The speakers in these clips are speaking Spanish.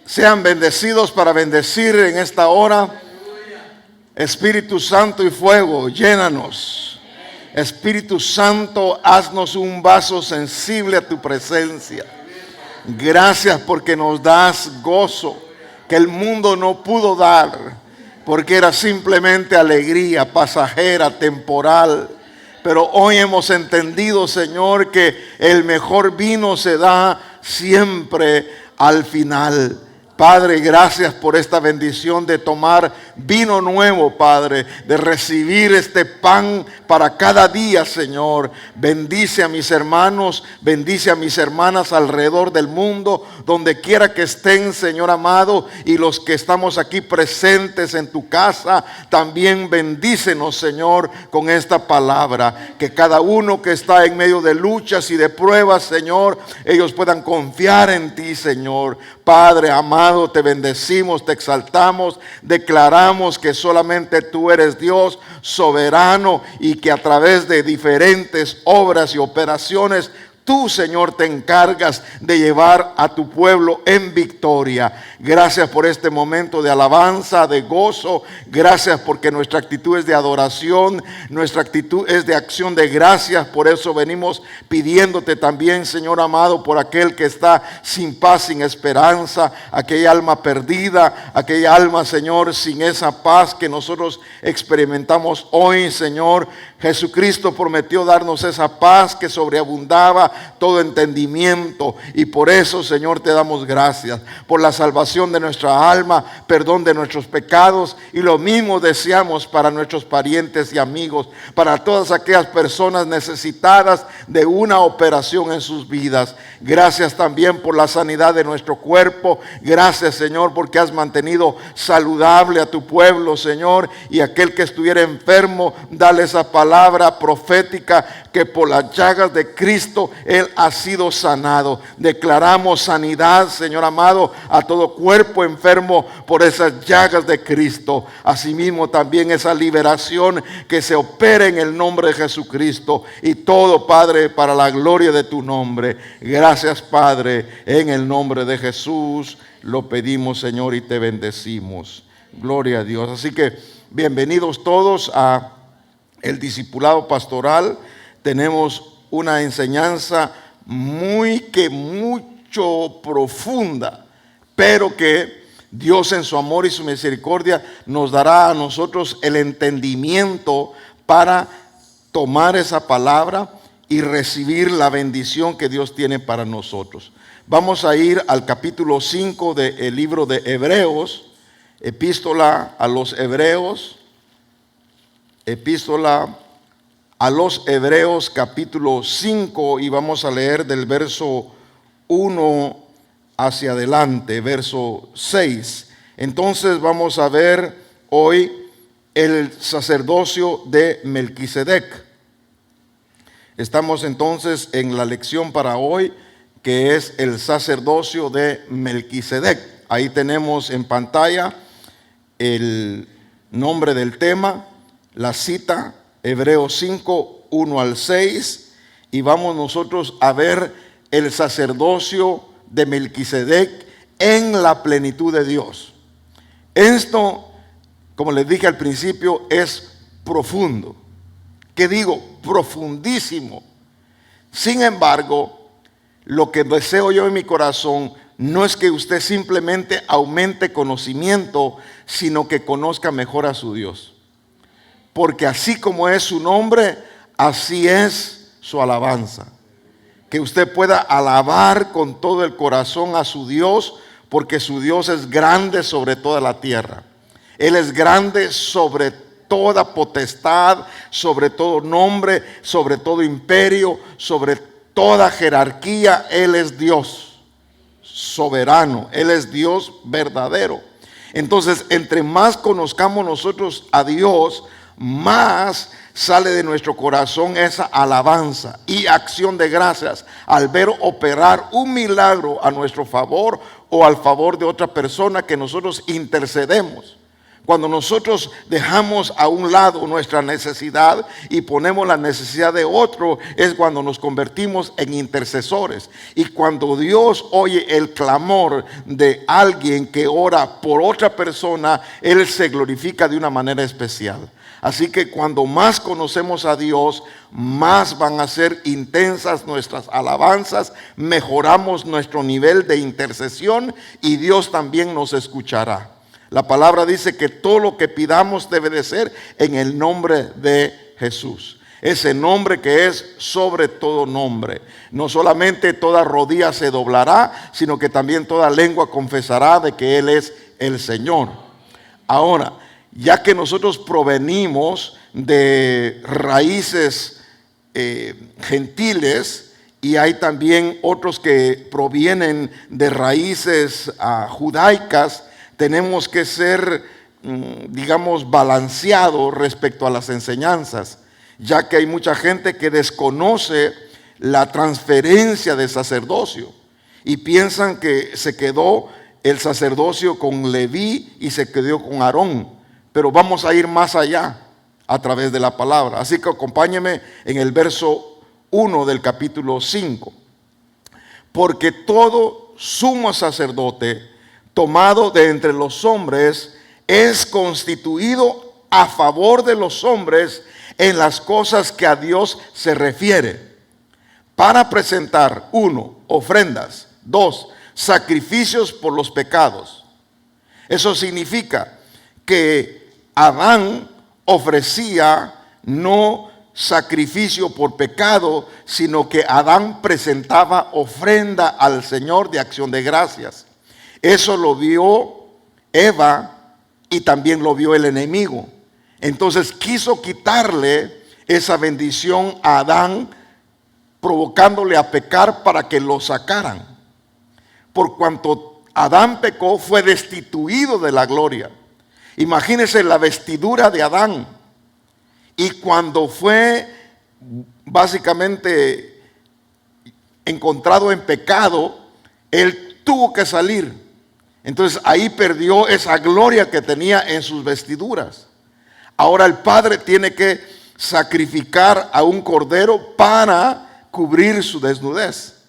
Sean bendecidos para bendecir en esta hora. Espíritu Santo y fuego, llénanos. Espíritu Santo, haznos un vaso sensible a tu presencia. Gracias porque nos das gozo que el mundo no pudo dar, porque era simplemente alegría pasajera, temporal. Pero hoy hemos entendido, Señor, que el mejor vino se da siempre al final. Padre, gracias por esta bendición de tomar vino nuevo, Padre, de recibir este pan para cada día, Señor. Bendice a mis hermanos, bendice a mis hermanas alrededor del mundo, donde quiera que estén, Señor amado, y los que estamos aquí presentes en tu casa, también bendícenos, Señor, con esta palabra. Que cada uno que está en medio de luchas y de pruebas, Señor, ellos puedan confiar en ti, Señor. Padre amado, te bendecimos, te exaltamos, declaramos que solamente tú eres Dios soberano y que a través de diferentes obras y operaciones tú, Señor, te encargas de llevar a tu pueblo en victoria. Gracias por este momento de alabanza, de gozo. Gracias porque nuestra actitud es de adoración, nuestra actitud es de acción de gracias. Por eso venimos pidiéndote también, Señor amado, por aquel que está sin paz, sin esperanza, aquella alma perdida, aquella alma, Señor, sin esa paz que nosotros experimentamos hoy, Señor. Jesucristo prometió darnos esa paz que sobreabundaba todo entendimiento, y por eso, Señor, te damos gracias por la salvación de nuestra alma, perdón de nuestros pecados, y lo mismo deseamos para nuestros parientes y amigos, para todas aquellas personas necesitadas de una operación en sus vidas. Gracias también por la sanidad de nuestro cuerpo. Gracias, Señor, porque has mantenido saludable a tu pueblo, Señor, y aquel que estuviera enfermo, dale esa palabra profética que por las llagas de Cristo Él ha sido sanado. Declaramos sanidad, Señor amado, a todo cuerpo enfermo por esas llagas de Cristo. Asimismo también esa liberación que se opera en el nombre de Jesucristo, y todo, Padre, para la gloria de tu nombre. Gracias, Padre, en el nombre de Jesús lo pedimos, Señor, y te bendecimos. Gloria a Dios. Así que bienvenidos todos a el discipulado pastoral. Tenemos una enseñanza mucho profunda, pero que Dios en su amor y su misericordia nos dará a nosotros el entendimiento para tomar esa palabra y recibir la bendición que Dios tiene para nosotros. Vamos a ir al capítulo 5 del libro de Hebreos, epístola a los Hebreos, capítulo 5, y vamos a leer del verso 1 hacia adelante, verso 6. Entonces vamos a ver hoy el sacerdocio de Melquisedec. Estamos entonces en la lección para hoy, que es el sacerdocio de Melquisedec. Ahí tenemos en pantalla el nombre del tema, la cita, Hebreos 5, 1 al 6, y vamos nosotros a ver el sacerdocio de Melquisedec en la plenitud de Dios. Esto, como les dije al principio, es profundo. ¿Qué digo? Profundísimo. Sin embargo, lo que deseo yo en mi corazón no es que usted simplemente aumente conocimiento, sino que conozca mejor a su Dios. Porque así como es su nombre, así es su alabanza. Que usted pueda alabar con todo el corazón a su Dios, porque su Dios es grande sobre toda la tierra. Él es grande sobre toda potestad, sobre todo nombre, sobre todo imperio, sobre toda jerarquía. Él es Dios soberano, Él es Dios verdadero. Entonces, entre más conozcamos nosotros a Dios, más sale de nuestro corazón esa alabanza y acción de gracias al ver operar un milagro a nuestro favor o al favor de otra persona que nosotros intercedemos. Cuando nosotros dejamos a un lado nuestra necesidad y ponemos la necesidad de otro, es cuando nos convertimos en intercesores. Y cuando Dios oye el clamor de alguien que ora por otra persona, Él se glorifica de una manera especial. Así que cuando más conocemos a Dios, más van a ser intensas nuestras alabanzas, mejoramos nuestro nivel de intercesión y Dios también nos escuchará. La palabra dice que todo lo que pidamos debe de ser en el nombre de Jesús. Ese nombre que es sobre todo nombre. No solamente toda rodilla se doblará, sino que también toda lengua confesará de que Él es el Señor. Ahora, ya que nosotros provenimos de raíces gentiles, y hay también otros que provienen de raíces judaicas, tenemos que ser, digamos, balanceados respecto a las enseñanzas, ya que hay mucha gente que desconoce la transferencia de sacerdocio y piensan que se quedó el sacerdocio con Leví y se quedó con Aarón, pero vamos a ir más allá a través de la palabra. Así que acompáñeme en el verso 1 del capítulo 5. Porque todo sumo sacerdote tomado de entre los hombres es constituido a favor de los hombres en las cosas que a Dios se refiere, para presentar, 1, ofrendas, 2, sacrificios por los pecados. Eso significa que Adán ofrecía no sacrificio por pecado, sino que Adán presentaba ofrenda al Señor de acción de gracias. Eso lo vio Eva y también lo vio el enemigo. Entonces quiso quitarle esa bendición a Adán, provocándole a pecar para que lo sacaran. Por cuanto Adán pecó, fue destituido de la gloria. Imagínense la vestidura de Adán. Y cuando fue básicamente encontrado en pecado, él tuvo que salir. Entonces ahí perdió esa gloria que tenía en sus vestiduras. Ahora el padre tiene que sacrificar a un cordero para cubrir su desnudez.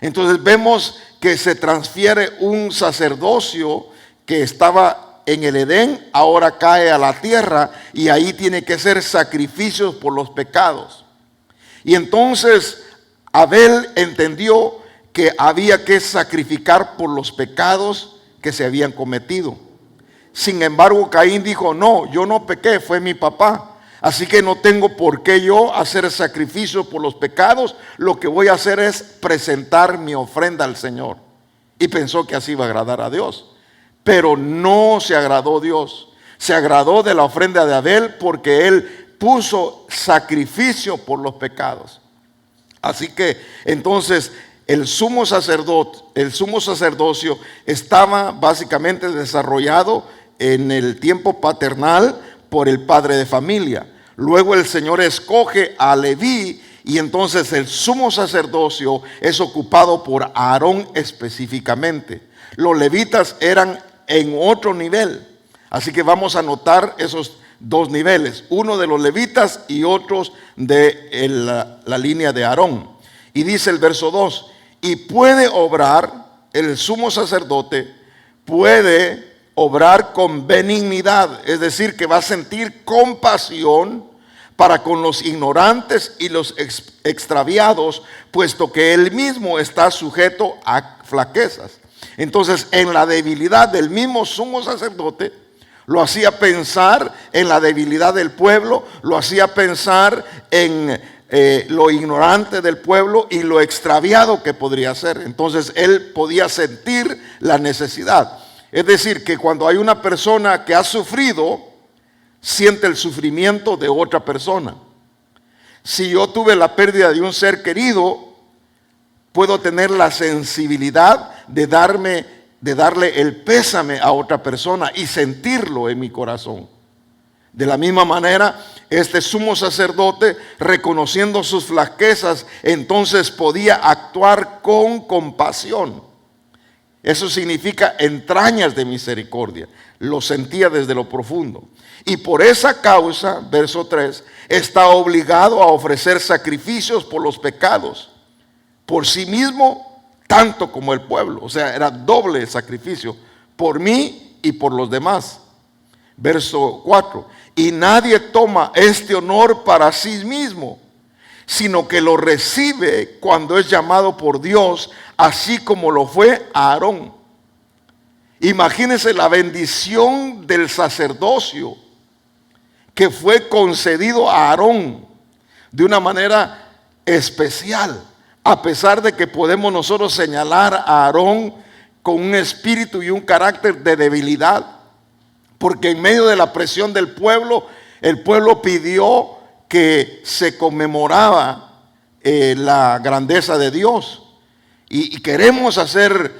Entonces vemos que se transfiere un sacerdocio que estaba en el Edén, ahora cae a la tierra y ahí tiene que ser sacrificios por los pecados. Y entonces Abel entendió que había que sacrificar por los pecados que se habían cometido. Sin embargo, Caín dijo: no, yo no pequé, fue mi papá, así que no tengo por qué yo hacer sacrificio por los pecados. Lo que voy a hacer es presentar mi ofrenda al Señor. Y pensó que así iba a agradar a Dios, pero no se agradó Dios. Se agradó de la ofrenda de Abel porque él puso sacrificio por los pecados. Así que entonces el sumo sacerdocio estaba básicamente desarrollado en el tiempo paternal por el padre de familia. Luego el Señor escoge a Leví y entonces el sumo sacerdocio es ocupado por Aarón específicamente. Los levitas eran en otro nivel. Así que vamos a notar esos dos niveles, uno de los levitas y otros de la línea de Aarón. Y dice el verso 2: y puede obrar, el sumo sacerdote puede obrar con benignidad, es decir, que va a sentir compasión para con los ignorantes y los extraviados, puesto que él mismo está sujeto a flaquezas. Entonces, en la debilidad del mismo sumo sacerdote, lo hacía pensar en la debilidad del pueblo, lo hacía pensar en lo ignorante del pueblo y lo extraviado que podría ser. Entonces él podía sentir la necesidad. Es decir, que cuando hay una persona que ha sufrido, siente el sufrimiento de otra persona. Si yo tuve la pérdida de un ser querido, puedo tener la sensibilidad de darle el pésame a otra persona y sentirlo en mi corazón. De la misma manera, este sumo sacerdote, reconociendo sus flaquezas, entonces podía actuar con compasión. Eso significa entrañas de misericordia. Lo sentía desde lo profundo. Y por esa causa, verso 3, está obligado a ofrecer sacrificios por los pecados, por sí mismo, tanto como el pueblo. O sea, era doble sacrificio, por mí y por los demás. Verso 4, y nadie toma este honor para sí mismo, sino que lo recibe cuando es llamado por Dios, así como lo fue Aarón. Imagínense la bendición del sacerdocio que fue concedido a Aarón de una manera especial, a pesar de que podemos nosotros señalar a Aarón con un espíritu y un carácter de debilidad, porque en medio de la presión del pueblo, el pueblo pidió que se conmemoraba la grandeza de Dios, y queremos hacer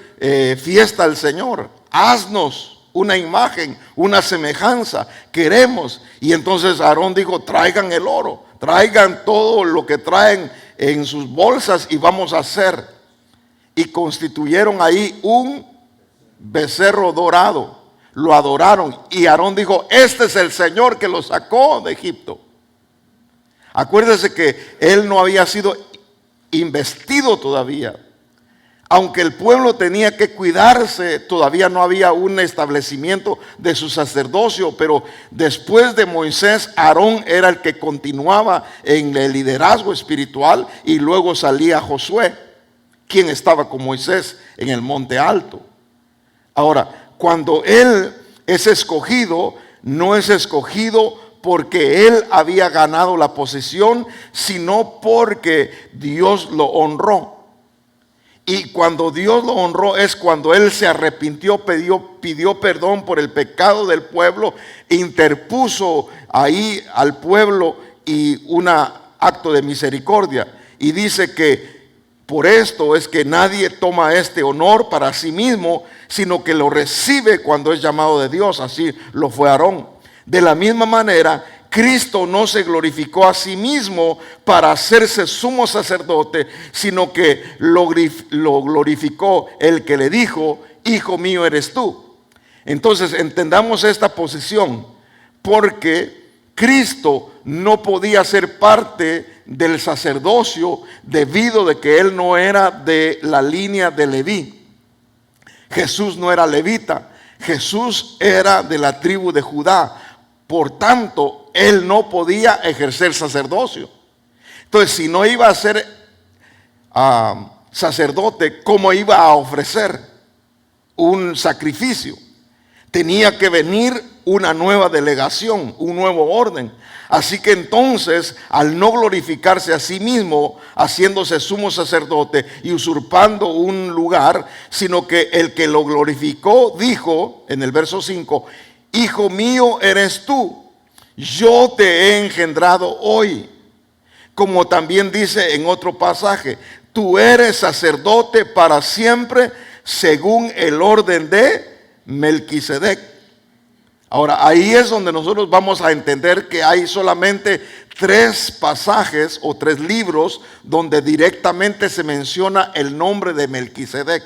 fiesta al Señor. Haznos una imagen, una semejanza, queremos. Y entonces Aarón dijo: traigan el oro, traigan todo lo que traen en sus bolsas y vamos a hacer. Y constituyeron ahí un becerro dorado, lo adoraron, y Aarón dijo: este es el Señor que lo sacó de Egipto. Acuérdese que él no había sido investido todavía. Aunque el pueblo tenía que cuidarse, todavía no había un establecimiento de su sacerdocio, pero después de Moisés, Aarón era el que continuaba en el liderazgo espiritual, y luego salía Josué, quien estaba con Moisés en el monte alto. Ahora, cuando él es escogido, no es escogido porque él había ganado la posición, sino porque Dios lo honró. Y cuando Dios lo honró es cuando él se arrepintió, pidió perdón por el pecado del pueblo, interpuso ahí al pueblo y un acto de misericordia. Y dice que por esto es que nadie toma este honor para sí mismo, sino que lo recibe cuando es llamado de Dios. Así lo fue Aarón. De la misma manera, Cristo no se glorificó a sí mismo para hacerse sumo sacerdote, sino que lo glorificó el que le dijo: hijo mío eres tú. Entonces entendamos esta posición, porque Cristo no podía ser parte del sacerdocio debido de que él no era de la línea de Leví. Jesús no era levita, Jesús era de la tribu de Judá. Por tanto, él no podía ejercer sacerdocio. Entonces, si no iba a ser sacerdote, ¿cómo iba a ofrecer un sacrificio? Tenía que venir una nueva delegación, un nuevo orden. Así que entonces, al no glorificarse a sí mismo, haciéndose sumo sacerdote y usurpando un lugar, sino que el que lo glorificó dijo en el verso 5: hijo mío eres tú, yo te he engendrado hoy. Como también dice en otro pasaje: tú eres sacerdote para siempre según el orden de Melquisedec. Ahora, ahí es donde nosotros vamos a entender que hay solamente 3 pasajes o 3 libros donde directamente se menciona el nombre de Melquisedec.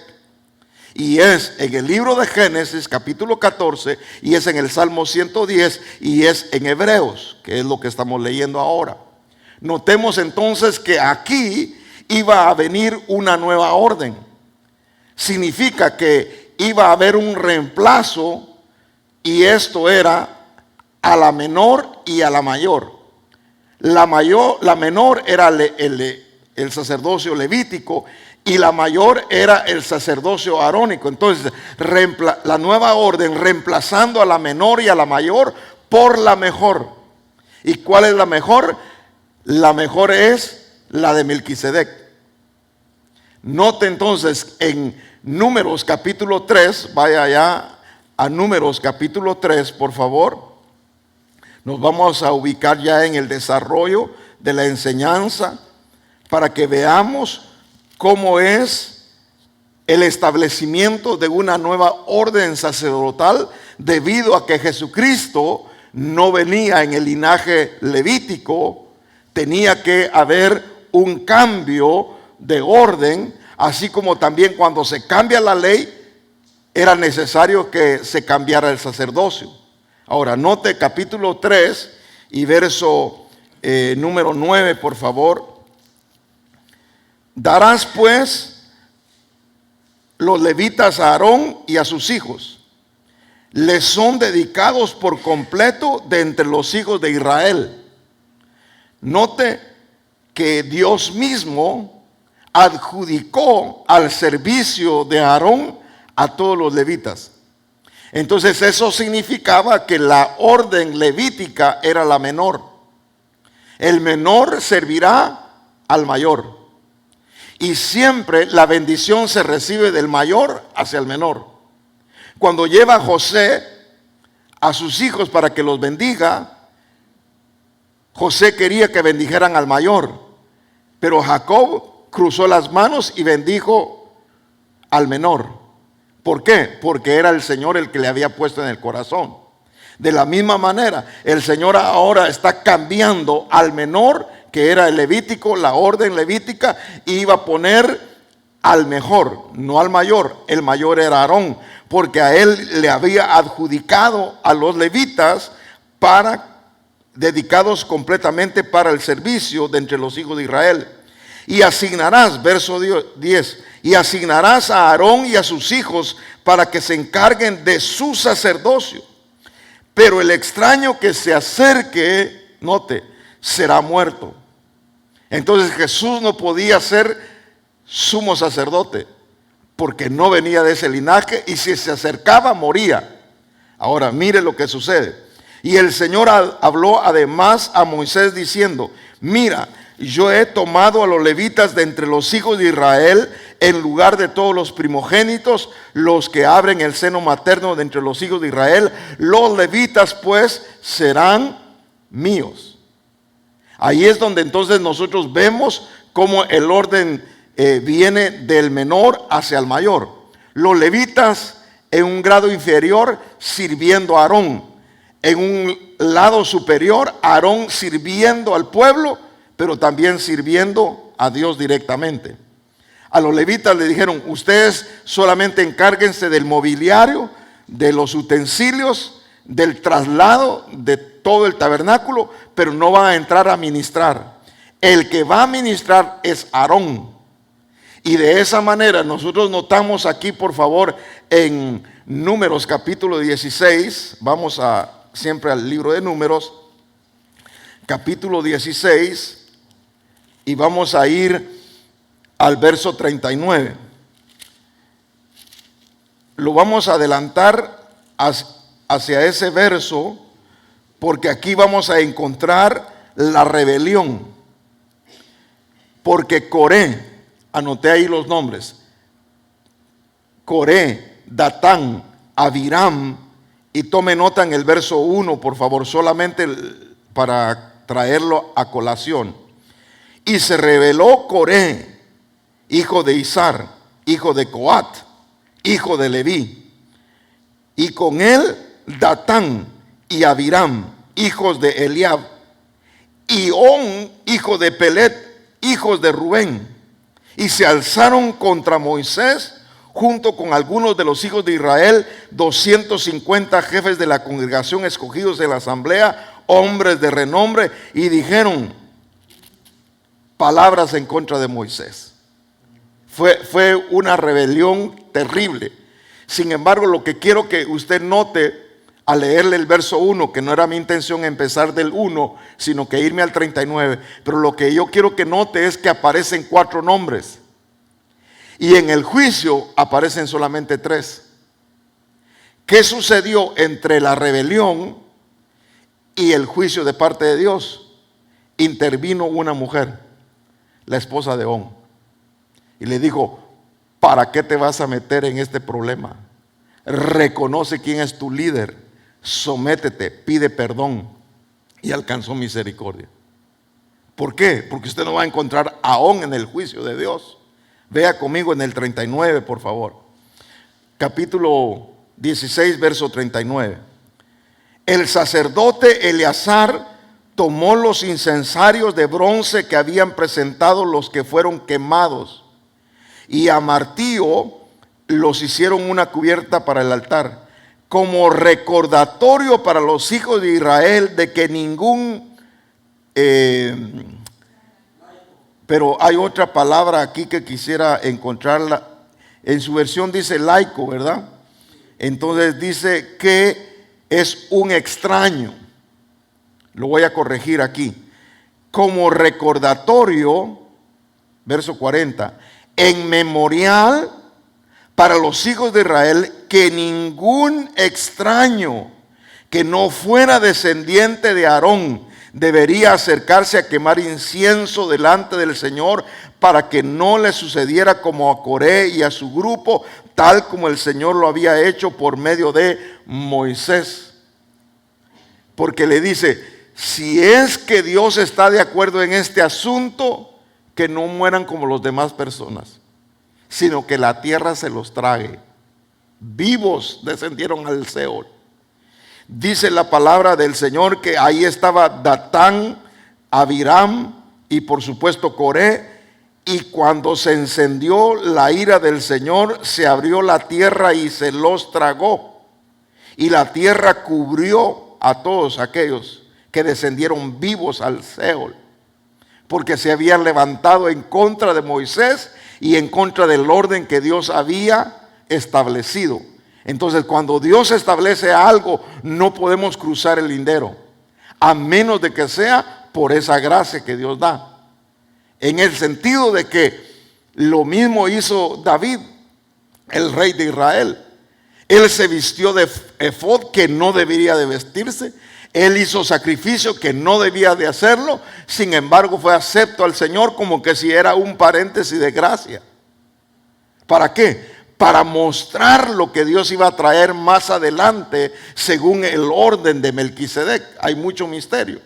Y es en el libro de Génesis capítulo 14, y es en el Salmo 110, y es en Hebreos, que es lo que estamos leyendo ahora. Notemos entonces que aquí iba a venir una nueva orden. Significa que iba a haber un reemplazo, y esto era a la menor y a la mayor. La menor era el sacerdocio levítico, y la mayor era el sacerdocio arónico. Entonces, la nueva orden reemplazando a la menor y a la mayor por la mejor. ¿Y cuál es la mejor? La mejor es la de Melquisedec. Note entonces en Números capítulo 3, vaya allá a Números capítulo 3, por favor. Nos vamos a ubicar ya en el desarrollo de la enseñanza para que veamos cómo es el establecimiento de una nueva orden sacerdotal, debido a que Jesucristo no venía en el linaje levítico. Tenía que haber un cambio de orden, así como también cuando se cambia la ley, era necesario que se cambiara el sacerdocio. Ahora, note capítulo 3 y verso número 9, por favor. Darás pues los levitas a Aarón y a sus hijos. Les son dedicados por completo de entre los hijos de Israel. Note que Dios mismo adjudicó al servicio de Aarón a todos los levitas. Entonces eso significaba que la orden levítica era la menor. El menor servirá al mayor. Y siempre la bendición se recibe del mayor hacia el menor. Cuando lleva a José a sus hijos para que los bendiga, José quería que bendijeran al mayor, pero Jacob cruzó las manos y bendijo al menor. ¿Por qué? Porque era el Señor el que le había puesto en el corazón. De la misma manera, el Señor ahora está cambiando al menor, que era el levítico, la orden levítica, y iba a poner al mejor, no al mayor. El mayor era Aarón, porque a él le había adjudicado a los levitas dedicados completamente para el servicio de entre los hijos de Israel. Y asignarás, verso 10, y asignarás a Aarón y a sus hijos para que se encarguen de su sacerdocio. Pero el extraño que se acerque, note, será muerto. Entonces Jesús no podía ser sumo sacerdote, porque no venía de ese linaje, y si se acercaba moría. Ahora mire lo que sucede. Y el Señor habló además a Moisés diciendo: mira, yo he tomado a los levitas de entre los hijos de Israel en lugar de todos los primogénitos, los que abren el seno materno de entre los hijos de Israel. Los levitas pues serán míos. Ahí es donde entonces nosotros vemos cómo el orden viene del menor hacia el mayor. Los levitas en un grado inferior sirviendo a Aarón. En un lado superior, Aarón sirviendo al pueblo, pero también sirviendo a Dios directamente. A los levitas le dijeron: ustedes solamente encárguense del mobiliario, de los utensilios, del traslado de todo el tabernáculo, pero no van a entrar a ministrar. El que va a ministrar es Aarón. Y de esa manera nosotros notamos aquí, por favor, en Números capítulo 16, vamos siempre al libro de Números, capítulo 16, y vamos a ir al verso 39. Lo vamos a adelantar hacia ese verso, porque aquí vamos a encontrar la rebelión. Porque Coré, anoté ahí los nombres: Coré, Datán, Abiram, y tome nota en el verso 1, por favor, solamente para traerlo a colación. Y se rebeló Coré, hijo de Izar, hijo de Coat, hijo de Leví, y con él Datán y Abiram, hijos de Eliab, y On, hijo de Pelet, hijos de Rubén, y se alzaron contra Moisés junto con algunos de los hijos de Israel, 250 jefes de la congregación escogidos de la asamblea, hombres de renombre, y dijeron palabras en contra de Moisés. Fue una rebelión terrible. Sin embargo, lo que quiero que usted note al leerle el verso 1, que no era mi intención empezar del 1, sino que irme al 39, pero lo que yo quiero que note es que aparecen 4 nombres. Y en el juicio aparecen solamente 3. ¿Qué sucedió entre la rebelión y el juicio de parte de Dios? Intervino una mujer, la esposa de On, y le dijo: ¿para qué te vas a meter en este problema? Reconoce quién es tu líder, sométete, pide perdón. Y alcanzó misericordia. ¿Por qué? Porque usted no va a encontrar a On en el juicio de Dios. Vea conmigo en el 39, por favor. Capítulo 16, verso 39. El sacerdote Eleazar tomó los incensarios de bronce que habían presentado los que fueron quemados, y a martillo los hicieron una cubierta para el altar, como recordatorio para los hijos de Israel de que ningún... pero hay otra palabra aquí que quisiera encontrarla. En su versión dice laico, ¿verdad? Entonces dice que es un extraño. Lo voy a corregir aquí. Como recordatorio, verso 40, en memorial para los hijos de Israel, que ningún extraño que no fuera descendiente de Aarón debería acercarse a quemar incienso delante del Señor, para que no le sucediera como a Coré y a su grupo, tal como el Señor lo había hecho por medio de Moisés. Porque le dice, si es que Dios está de acuerdo en este asunto, que no mueran como las demás personas, sino que la tierra se los trague. Vivos descendieron al Seol. Dice la palabra del Señor que ahí estaba Datán, Abiram y por supuesto Coré. Y cuando se encendió la ira del Señor, se abrió la tierra y se los tragó. Y la tierra cubrió a todos aquellos que descendieron vivos al Seol, porque se habían levantado en contra de Moisés y en contra del orden que Dios había establecido. Entonces, cuando Dios establece algo, no podemos cruzar el lindero, a menos de que sea por esa gracia que Dios da. En el sentido de que lo mismo hizo David, el rey de Israel. Él se vistió de efod, que no debería de vestirse. Él hizo sacrificio que no debía de hacerlo. Sin embargo, fue acepto al Señor como que si era un paréntesis de gracia. ¿Para qué? Para mostrar lo que Dios iba a traer más adelante según el orden de Melquisedec. Hay mucho misterio.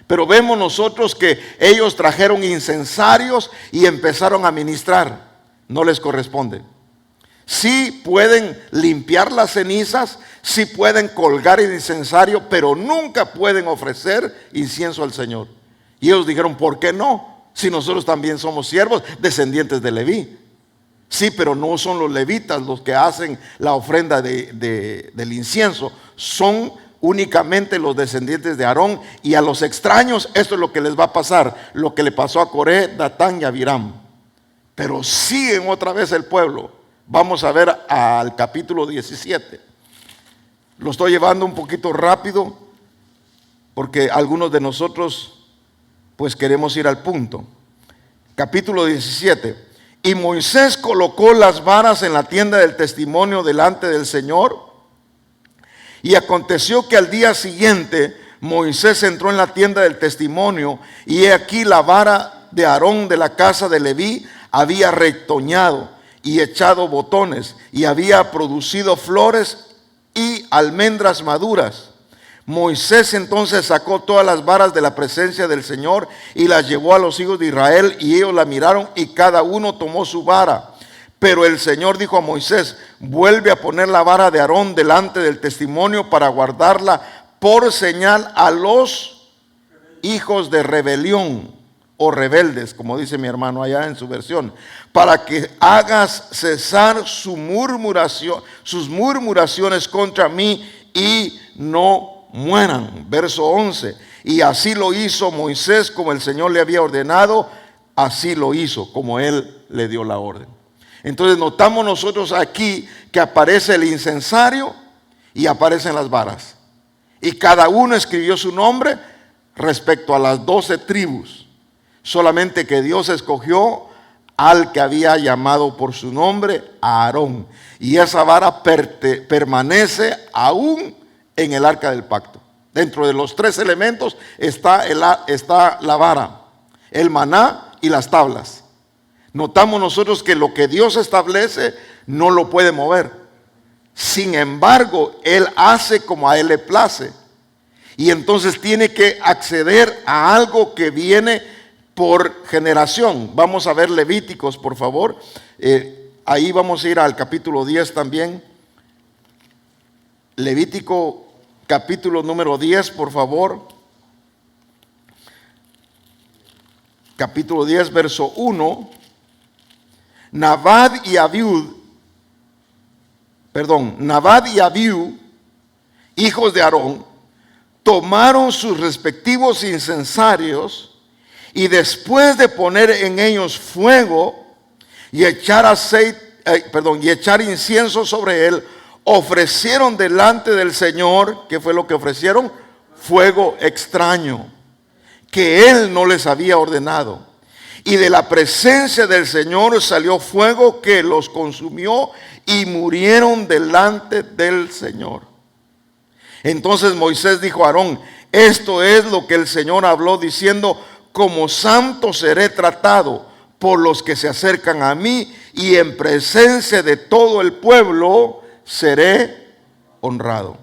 Pero vemos nosotros que ellos trajeron incensarios y empezaron a ministrar. No les corresponde. Sí pueden limpiar las cenizas, sí pueden colgar el incensario, pero nunca pueden ofrecer incienso al Señor. Y ellos dijeron, ¿por qué no? Si nosotros también somos siervos, descendientes de Leví. Sí, pero no son los levitas los que hacen la ofrenda del incienso. Son únicamente los descendientes de Aarón. Y a los extraños esto es lo que les va a pasar. Lo que le pasó a Coré, Datán y Abiram. Pero siguen otra vez el pueblo. Vamos a ver al capítulo 17. Lo estoy llevando un poquito rápido porque algunos de nosotros pues queremos ir al punto. Capítulo 17. Y Moisés colocó las varas en la tienda del testimonio delante del Señor. Y aconteció que al día siguiente Moisés entró en la tienda del testimonio, y he aquí la vara de Aarón de la casa de Leví había retoñado y echado botones, y había producido flores y almendras maduras. Moisés entonces sacó todas las varas de la presencia del Señor y las llevó a los hijos de Israel, y ellos la miraron y cada uno tomó su vara. Pero el Señor dijo a Moisés, vuelve a poner la vara de Aarón delante del testimonio para guardarla por señal a los hijos de rebelión o rebeldes, como dice mi hermano allá en su versión, para que hagas cesar sus murmuraciones contra mí y no mueran. Verso 11. Y así lo hizo Moisés como el Señor le había ordenado, así lo hizo como él le dio la orden. Entonces notamos nosotros aquí que aparece el incensario y aparecen las varas. Y cada uno escribió su nombre respecto a las 12 tribus. Solamente que Dios escogió al que había llamado por su nombre, a Aarón. Y esa vara permanece aún en el arca del pacto. Dentro de los 3 elementos está la vara, el maná y las tablas. Notamos nosotros que lo que Dios establece no lo puede mover. Sin embargo, Él hace como a Él le place. Y entonces tiene que acceder a algo que viene por generación. Vamos a ver Levíticos, por favor. Ahí vamos a ir al capítulo 10 también. Levítico capítulo número 10, por favor. Capítulo 10, verso 1. Nadab y Abiud Nadab y Abiú, hijos de Aarón, tomaron sus respectivos incensarios y después de poner en ellos fuego y echar y echar incienso sobre él, ofrecieron delante del Señor. ¿Qué fue lo que ofrecieron? Fuego extraño que él no les había ordenado. Y de la presencia del Señor salió fuego que los consumió y murieron delante del Señor. Entonces Moisés dijo a Aarón: esto es lo que el Señor habló diciendo: como santo seré tratado por los que se acercan a mí, y en presencia de todo el pueblo seré honrado.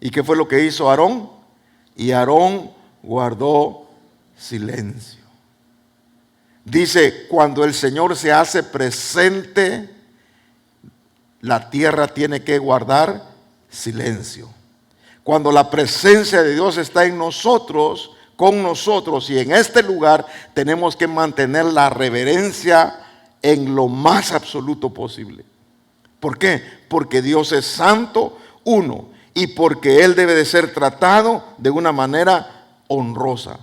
¿Y qué fue lo que hizo Aarón? Y Aarón guardó silencio. Dice, cuando el Señor se hace presente, la tierra tiene que guardar silencio. Cuando la presencia de Dios está en nosotros, con nosotros y en este lugar, tenemos que mantener la reverencia en lo más absoluto posible. ¿Por qué? Porque Dios es santo, uno, y porque Él debe de ser tratado de una manera honrosa.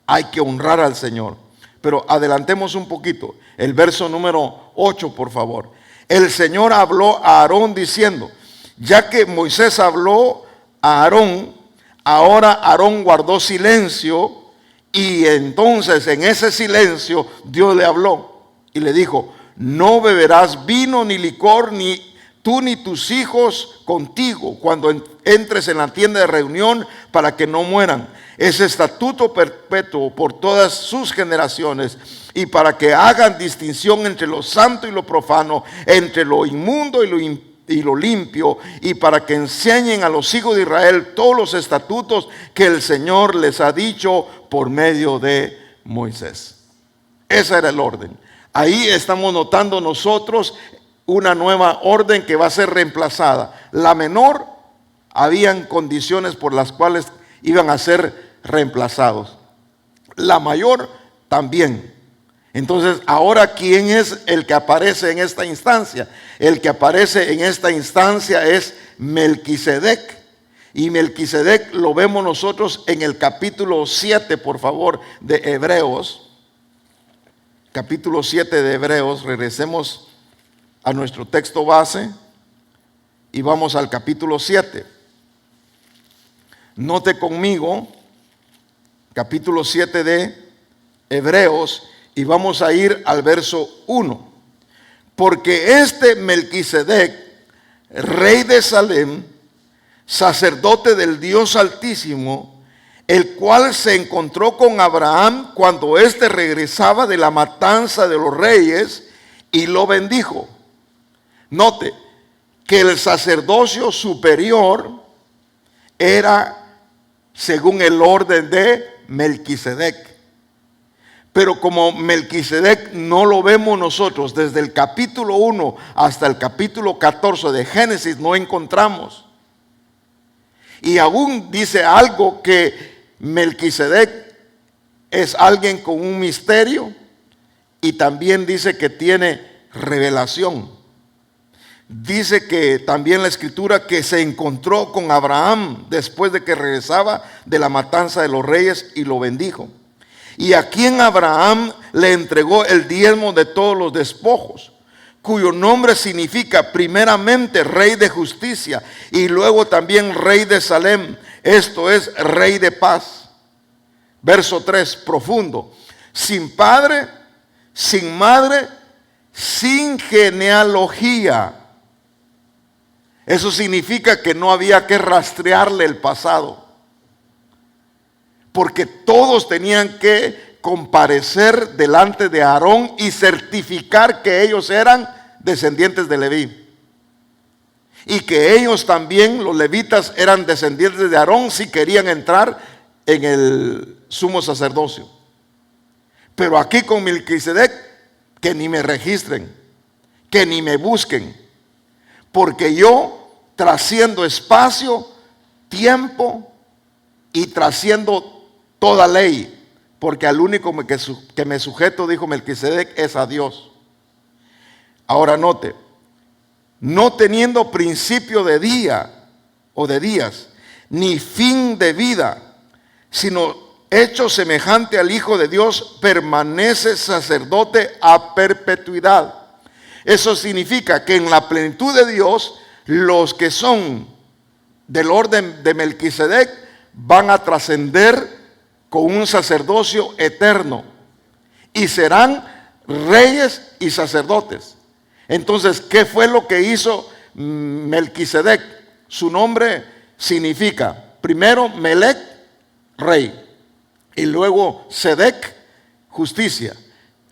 Hay que honrar al Señor. Pero adelantemos un poquito. El verso número 8, por favor. El Señor habló a Aarón diciendo, ya que Moisés habló a Aarón, ahora Aarón guardó silencio, y entonces en ese silencio Dios le habló y le dijo: no beberás vino ni licor, ni tú ni tus hijos contigo, cuando entres en la tienda de reunión, para que no mueran. Es estatuto perpetuo por todas sus generaciones, y para que hagan distinción entre lo santo y lo profano, entre lo inmundo y lo limpio, y para que enseñen a los hijos de Israel todos los estatutos que el Señor les ha dicho por medio de Moisés. Ese era el orden. Ahí estamos notando nosotros una nueva orden que va a ser reemplazada. La menor, habían condiciones por las cuales iban a ser reemplazados. La mayor también. Entonces, ahora, ¿quién es el que aparece en esta instancia? El que aparece en esta instancia es Melquisedec. Y Melquisedec lo vemos nosotros en el capítulo 7, por favor, de Hebreos. Capítulo 7 de Hebreos. Regresemos a nuestro texto base y vamos al capítulo 7. Note conmigo, capítulo 7 de Hebreos, y vamos a ir al verso 1. Porque este Melquisedec, rey de Salem, sacerdote del Dios Altísimo, el cual se encontró con Abraham cuando éste regresaba de la matanza de los reyes, y lo bendijo. Note que el sacerdocio superior era según el orden de Melquisedec. Pero como Melquisedec no lo vemos nosotros desde el capítulo 1 hasta el capítulo 14 de Génesis, no encontramos. Y aún dice algo que Melquisedec es alguien con un misterio, y también dice que tiene revelación. Dice que también la escritura que se encontró con Abraham después de que regresaba de la matanza de los reyes, y lo bendijo. Y a quien Abraham le entregó el diezmo de todos los despojos, cuyo nombre significa primeramente rey de justicia, y luego también rey de Salem, esto es, rey de paz. Verso 3, profundo: sin padre, sin madre, sin genealogía. Eso significa que no había que rastrearle el pasado, porque todos tenían que comparecer delante de Aarón y certificar que ellos eran descendientes de Leví, y que ellos también, los levitas, eran descendientes de Aarón si querían entrar en el sumo sacerdocio. Pero aquí con Melquisedec, que ni me registren, que ni me busquen, porque yo trasciendo espacio, tiempo, y trasciendo toda ley, porque al único que me sujeto, dijo Melquisedec, es a Dios. Ahora note, no teniendo principio de día o de días, ni fin de vida, sino hecho semejante al Hijo de Dios, permanece sacerdote a perpetuidad. Eso significa que en la plenitud de Dios, los que son del orden de Melquisedec van a trascender con un sacerdocio eterno y serán reyes y sacerdotes. Entonces, ¿qué fue lo que hizo Melquisedec? Su nombre significa, primero Melec, rey, y luego Sedec, justicia.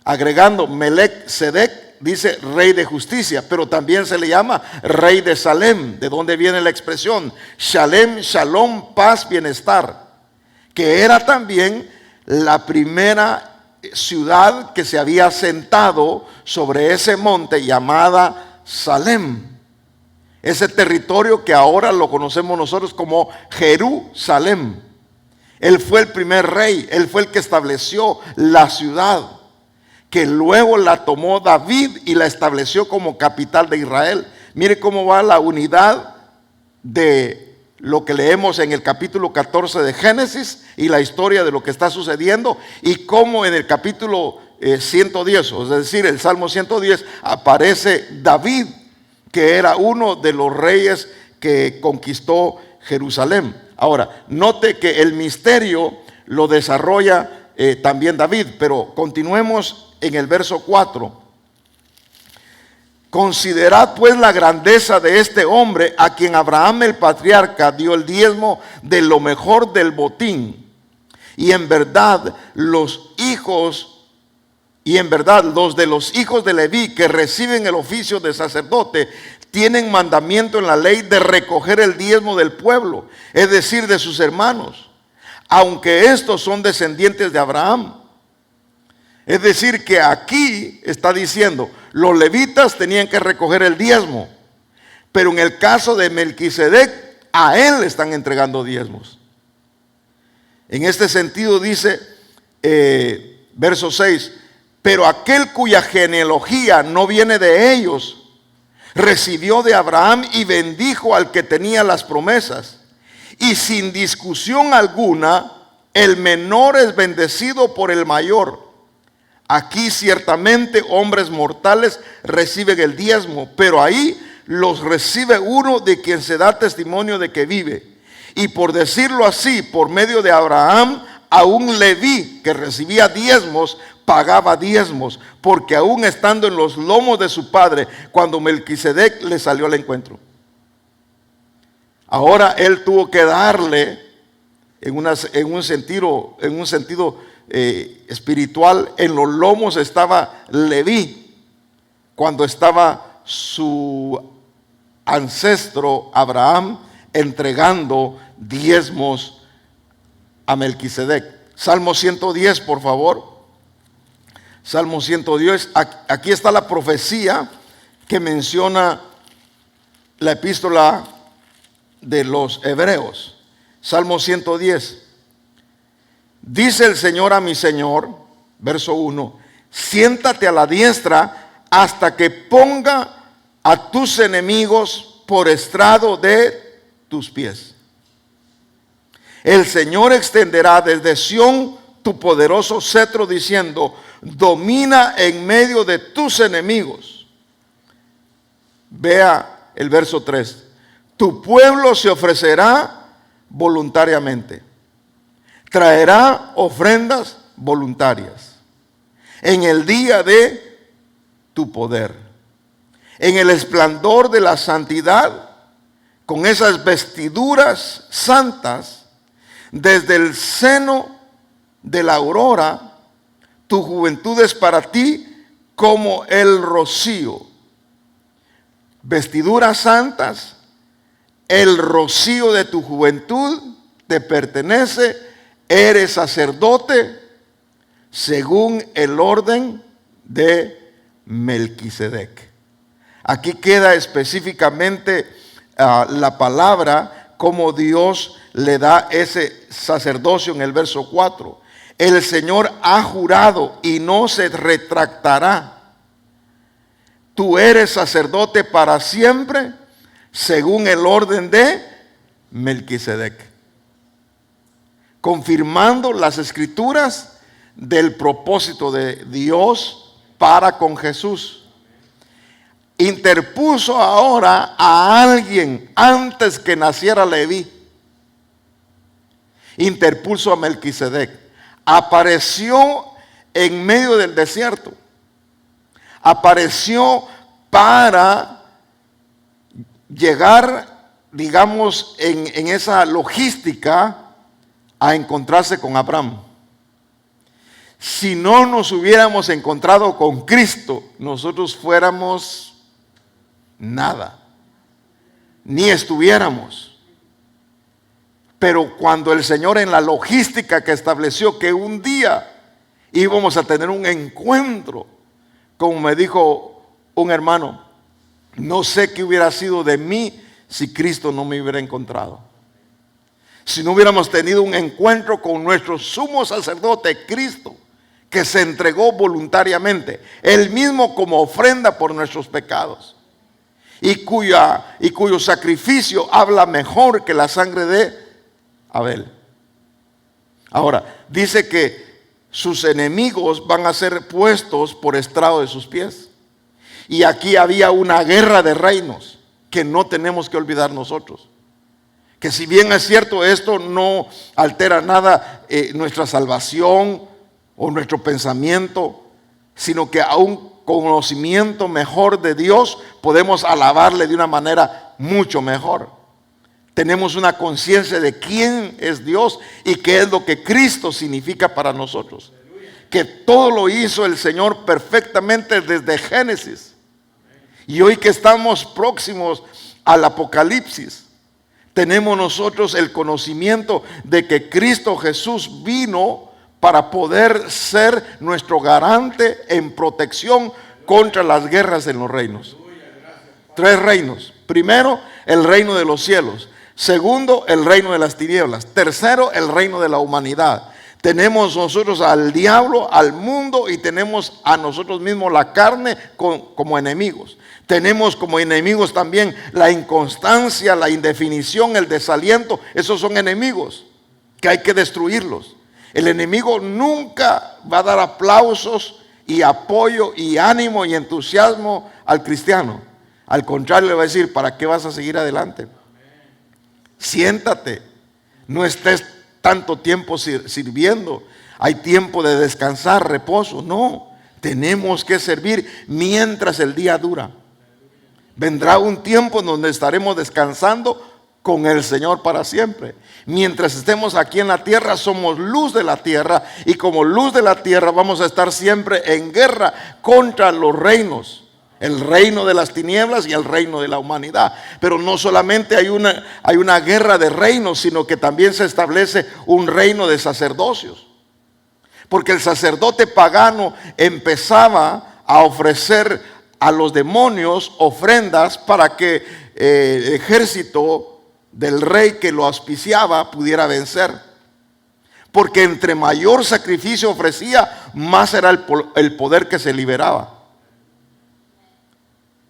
Agregando Melec, Sedec, dice rey de justicia, pero también se le llama rey de Salem, de donde viene la expresión Shalem, Shalom, paz, bienestar, que era también la primera ciudad que se había asentado sobre ese monte llamada Salem. Ese territorio que ahora lo conocemos nosotros como Jerusalén. Él fue el primer rey, él fue el que estableció la ciudad, que luego la tomó David y la estableció como capital de Israel. Mire cómo va la unidad de lo que leemos en el capítulo 14 de Génesis y la historia de lo que está sucediendo, y cómo en el capítulo 110, es decir, el Salmo 110, aparece David, que era uno de los reyes que conquistó Jerusalén. Ahora, note que el misterio lo desarrolla también David, pero continuemos en el verso 4. Considerad pues la grandeza de este hombre, a quien Abraham el patriarca dio el diezmo de lo mejor del botín. Y en verdad los de los hijos de Leví que reciben el oficio de sacerdote tienen mandamiento en la ley de recoger el diezmo del pueblo, es decir, de sus hermanos, aunque estos son descendientes de Abraham. Es decir, que aquí está diciendo, los levitas tenían que recoger el diezmo, pero en el caso de Melquisedec, a él le están entregando diezmos. En este sentido dice, verso 6, pero aquel cuya genealogía no viene de ellos, recibió de Abraham y bendijo al que tenía las promesas. Y sin discusión alguna, el menor es bendecido por el mayor. Aquí ciertamente hombres mortales reciben el diezmo, pero ahí los recibe uno de quien se da testimonio de que vive. Y por decirlo así, por medio de Abraham, aún Leví, que recibía diezmos, pagaba diezmos, porque aún estando en los lomos de su padre, cuando Melquisedec le salió al encuentro. Ahora él tuvo que darle, en un sentido espiritual, en los lomos estaba Leví, cuando estaba su ancestro Abraham entregando diezmos a Melquisedec. Salmo 110, por favor. Salmo 110, aquí está la profecía que menciona la epístola de los Hebreos. Salmo 110. Dice el Señor a mi Señor, verso 1, siéntate a la diestra hasta que ponga a tus enemigos por estrado de tus pies. El Señor extenderá desde Sión tu poderoso cetro diciendo, domina en medio de tus enemigos. Vea el verso 3. Tu pueblo se ofrecerá voluntariamente. Traerá ofrendas voluntarias en el día de tu poder, en el esplendor de la santidad, con esas vestiduras santas, desde el seno de la aurora, tu juventud es para ti como el rocío. Vestiduras santas, el rocío de tu juventud te pertenece. Eres sacerdote según el orden de Melquisedec. Aquí queda específicamente la palabra, como Dios le da ese sacerdocio en el verso 4. El Señor ha jurado y no se retractará. tú eres sacerdote para siempre, según el orden de Melquisedec, confirmando las escrituras del propósito de Dios para con Jesús. Interpuso ahora a alguien antes que naciera Leví. Interpuso a Melquisedec. Apareció en medio del desierto. Apareció para llegar, digamos, en esa logística a encontrarse con Abraham. Si no nos hubiéramos encontrado con Cristo, nosotros fuéramos nada, ni estuviéramos. Pero cuando el Señor, en la logística que estableció que un día íbamos a tener un encuentro, como me dijo un hermano, no sé qué hubiera sido de mí si Cristo no me hubiera encontrado. Si no hubiéramos tenido un encuentro con nuestro sumo sacerdote, Cristo, que se entregó voluntariamente, él mismo como ofrenda por nuestros pecados, y cuyo sacrificio habla mejor que la sangre de Abel. Ahora, dice que sus enemigos van a ser puestos por estrado de sus pies. Y aquí había una guerra de reinos que no tenemos que olvidar nosotros. Que si bien es cierto, esto no altera nada nuestra salvación o nuestro pensamiento, sino que a un conocimiento mejor de Dios podemos alabarle de una manera mucho mejor. Tenemos una conciencia de quién es Dios y qué es lo que Cristo significa para nosotros. Que todo lo hizo el Señor perfectamente desde Génesis. Y hoy que estamos próximos al Apocalipsis, tenemos nosotros el conocimiento de que Cristo Jesús vino para poder ser nuestro garante en protección contra las guerras en los reinos. 3 reinos. Primero, el reino de los cielos. Segundo, el reino de las tinieblas. Tercero, el reino de la humanidad. Tenemos nosotros al diablo, al mundo, y tenemos a nosotros mismos, la carne, como enemigos. Tenemos como enemigos también la inconstancia, la indefinición, el desaliento. Esos son enemigos que hay que destruirlos. El enemigo nunca va a dar aplausos y apoyo y ánimo y entusiasmo al cristiano. Al contrario, le va a decir, ¿para qué vas a seguir adelante? Siéntate, no estés tanto tiempo sirviendo. Hay tiempo de descansar, reposo. No, tenemos que servir mientras el día dura. Vendrá un tiempo en donde estaremos descansando con el Señor para siempre. Mientras estemos aquí en la tierra, somos luz de la tierra, y como luz de la tierra vamos a estar siempre en guerra contra los reinos. El reino de las tinieblas y el reino de la humanidad. Pero no solamente hay una guerra de reinos, sino que también se establece un reino de sacerdocios. Porque el sacerdote pagano empezaba a ofrecer a los demonios ofrendas para que el ejército del rey que lo auspiciaba pudiera vencer. Porque entre mayor sacrificio ofrecía, más era el poder que se liberaba.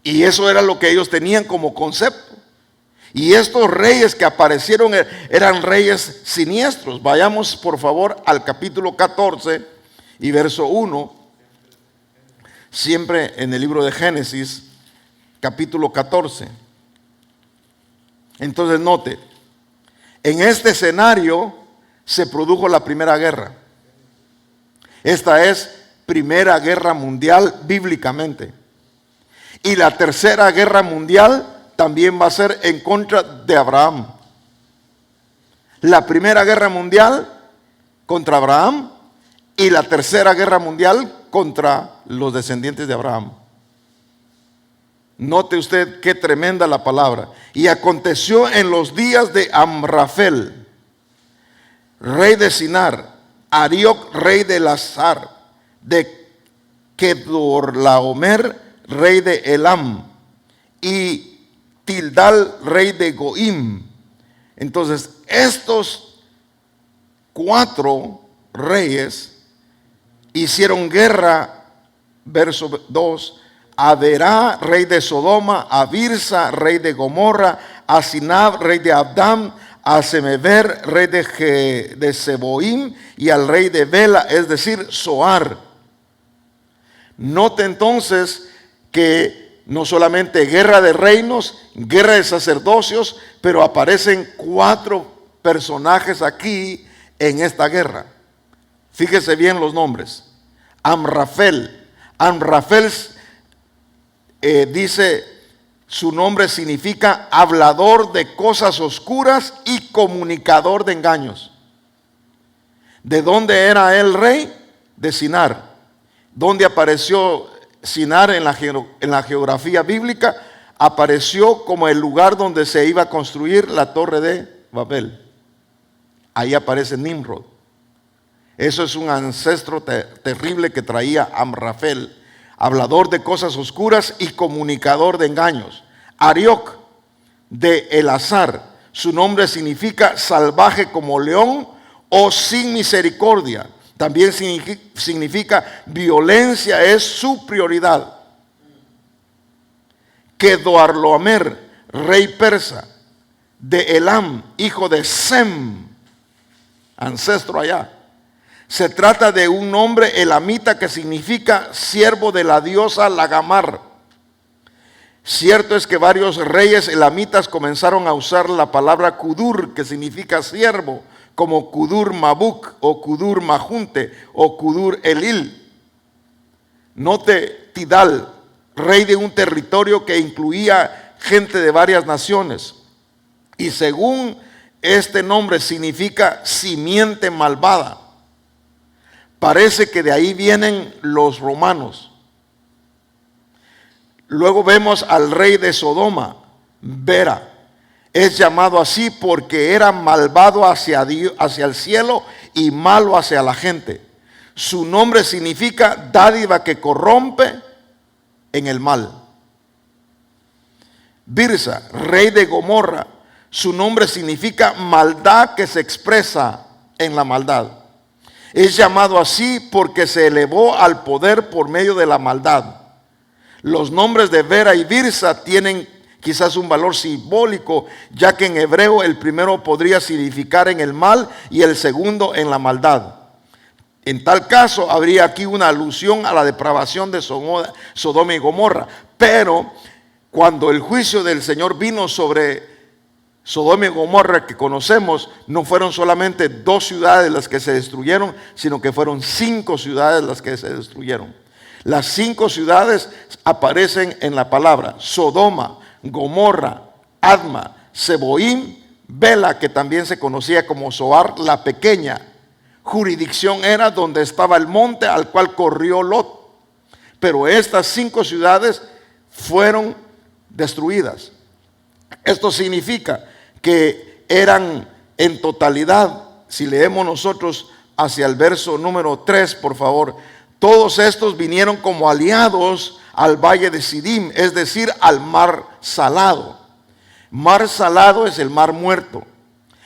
Y eso era lo que ellos tenían como concepto. Y estos reyes que aparecieron eran reyes siniestros. Vayamos por favor al capítulo 14 y verso 1. Siempre en el libro de Génesis, capítulo 14. Entonces note, en este escenario se produjo la primera guerra. Esta es Primera Guerra Mundial bíblicamente. Y la Tercera Guerra Mundial también va a ser en contra de Abraham. La Primera Guerra Mundial contra Abraham y la Tercera Guerra Mundial contra los descendientes de Abraham. Note usted qué tremenda la palabra. Y aconteció en los días de Amrafel, rey de Sinar, Arioc, rey de Elazar, de Kedorlaomer, rey de Elam, y Tildal, rey de Goim. Entonces, estos 4 reyes hicieron guerra, verso 2, a Berá, rey de Sodoma, a Birsa, rey de Gomorra, a Sinab, rey de Abdam, a Semever, rey de Seboim, y al rey de Bela, es decir, Zoar. Note entonces que no solamente guerra de reinos, guerra de sacerdocios, pero aparecen 4 personajes aquí en esta guerra. Fíjese bien los nombres. Amrafel. Amrafel dice, su nombre significa hablador de cosas oscuras y comunicador de engaños. ¿De dónde era el rey? De Sinar. ¿Dónde apareció Sinar en la geografía bíblica? Apareció como el lugar donde se iba a construir la torre de Babel. Ahí aparece Nimrod. Eso es un ancestro terrible que traía Amrafel, hablador de cosas oscuras y comunicador de engaños. Arioc, de Elazar, su nombre significa salvaje como león o sin misericordia. También significa violencia es su prioridad. Kedorlaomer, rey persa, de Elam, hijo de Sem, ancestro allá. Se trata de un nombre elamita que significa siervo de la diosa Lagamar. Cierto es que varios reyes elamitas comenzaron a usar la palabra Kudur, que significa siervo, como Kudur Mabuk o Kudur Majunte o Kudur Elil. Note Tidal, rey de un territorio que incluía gente de varias naciones. Y según este nombre significa simiente malvada. Parece que de ahí vienen los romanos. Luego vemos al rey de Sodoma, Bera. Es llamado así porque era malvado hacia el cielo y malo hacia la gente. Su nombre significa dádiva que corrompe en el mal. Birsa, rey de Gomorra. Su nombre significa maldad que se expresa en la maldad. Es llamado así porque se elevó al poder por medio de la maldad. Los nombres de Bera y Birsa tienen quizás un valor simbólico, ya que en hebreo el primero podría significar en el mal y el segundo en la maldad. En tal caso habría aquí una alusión a la depravación de Sodoma y Gomorra. Pero cuando el juicio del Señor vino sobre Sodoma y Gomorra que conocemos, no fueron solamente 2 ciudades las que se destruyeron, sino que fueron 5 ciudades las que se destruyeron. Las 5 ciudades aparecen en la palabra: Sodoma, Gomorra, Adma, Seboim, Bela, que también se conocía como Zoar la pequeña. Jurisdicción era donde estaba el monte al cual corrió Lot. Pero estas 5 ciudades fueron destruidas. Esto significa que eran en totalidad, si leemos nosotros hacia el verso número 3, por favor, todos estos vinieron como aliados al valle de Sidim, es decir, al mar salado. Mar salado es el mar muerto,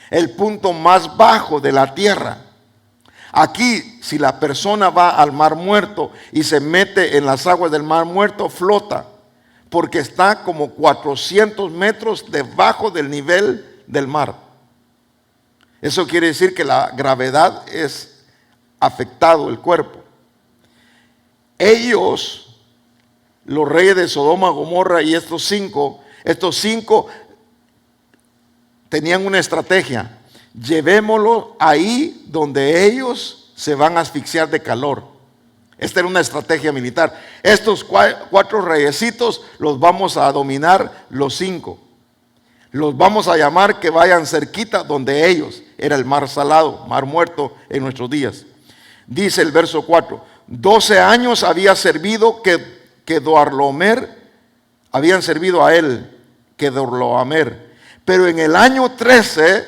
el punto más bajo de la tierra. Aquí, si la persona va al mar muerto y se mete en las aguas del mar muerto, flota, porque está como 400 metros debajo del nivel del mar. Eso quiere decir que la gravedad es afectado el cuerpo. Ellos, los reyes de Sodoma, Gomorra y estos cinco tenían una estrategia. Llevémoslo ahí donde ellos se van a asfixiar de calor. Esta era una estrategia militar. Estos 4 reyesitos los vamos a dominar los 5. Los vamos a llamar que vayan cerquita donde ellos. Era el mar salado, mar muerto en nuestros días. Dice el verso 4: 12 años había servido Kedorlaomer, habían servido a él, Kedorlaomer. Pero en el año 13,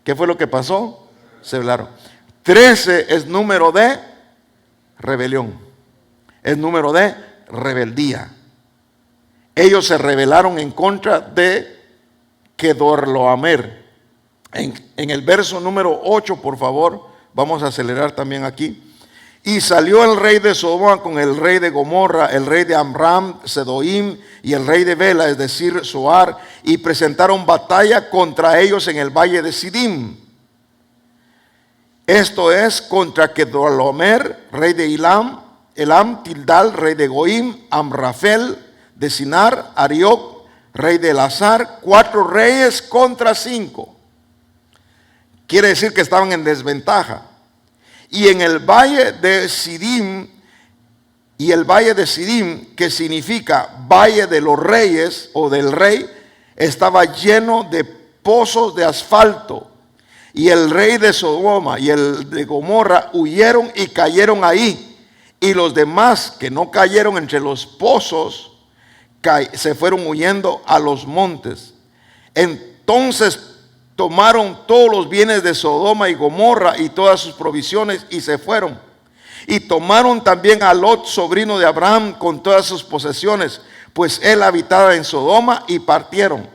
¿qué fue lo que pasó? Se hablaron. 13 es número de rebelión, es número de rebeldía. Ellos se rebelaron en contra de Kedorlaomer. En el verso número 8, por favor, vamos a acelerar también aquí. Y salió el rey de Sodoma con el rey de Gomorra, el rey de Amram, Sedoim y el rey de Bela, es decir, Zoar, y presentaron batalla contra ellos en el valle de Sidim. Esto es contra Kedorlaomer, rey de Elam, Tildal, rey de Goim, Amrafel, de Sinar, Arioc, rey de Elazar, 4 reyes contra 5. Quiere decir que estaban en desventaja. Y en el valle de Sidim, que significa valle de los reyes o del rey, estaba lleno de pozos de asfalto. Y el rey de Sodoma y el de Gomorra huyeron y cayeron ahí. Y los demás que no cayeron entre los pozos, se fueron huyendo a los montes. Entonces tomaron todos los bienes de Sodoma y Gomorra y todas sus provisiones y se fueron. Y tomaron también a Lot, sobrino de Abraham, con todas sus posesiones, pues él habitaba en Sodoma, y partieron.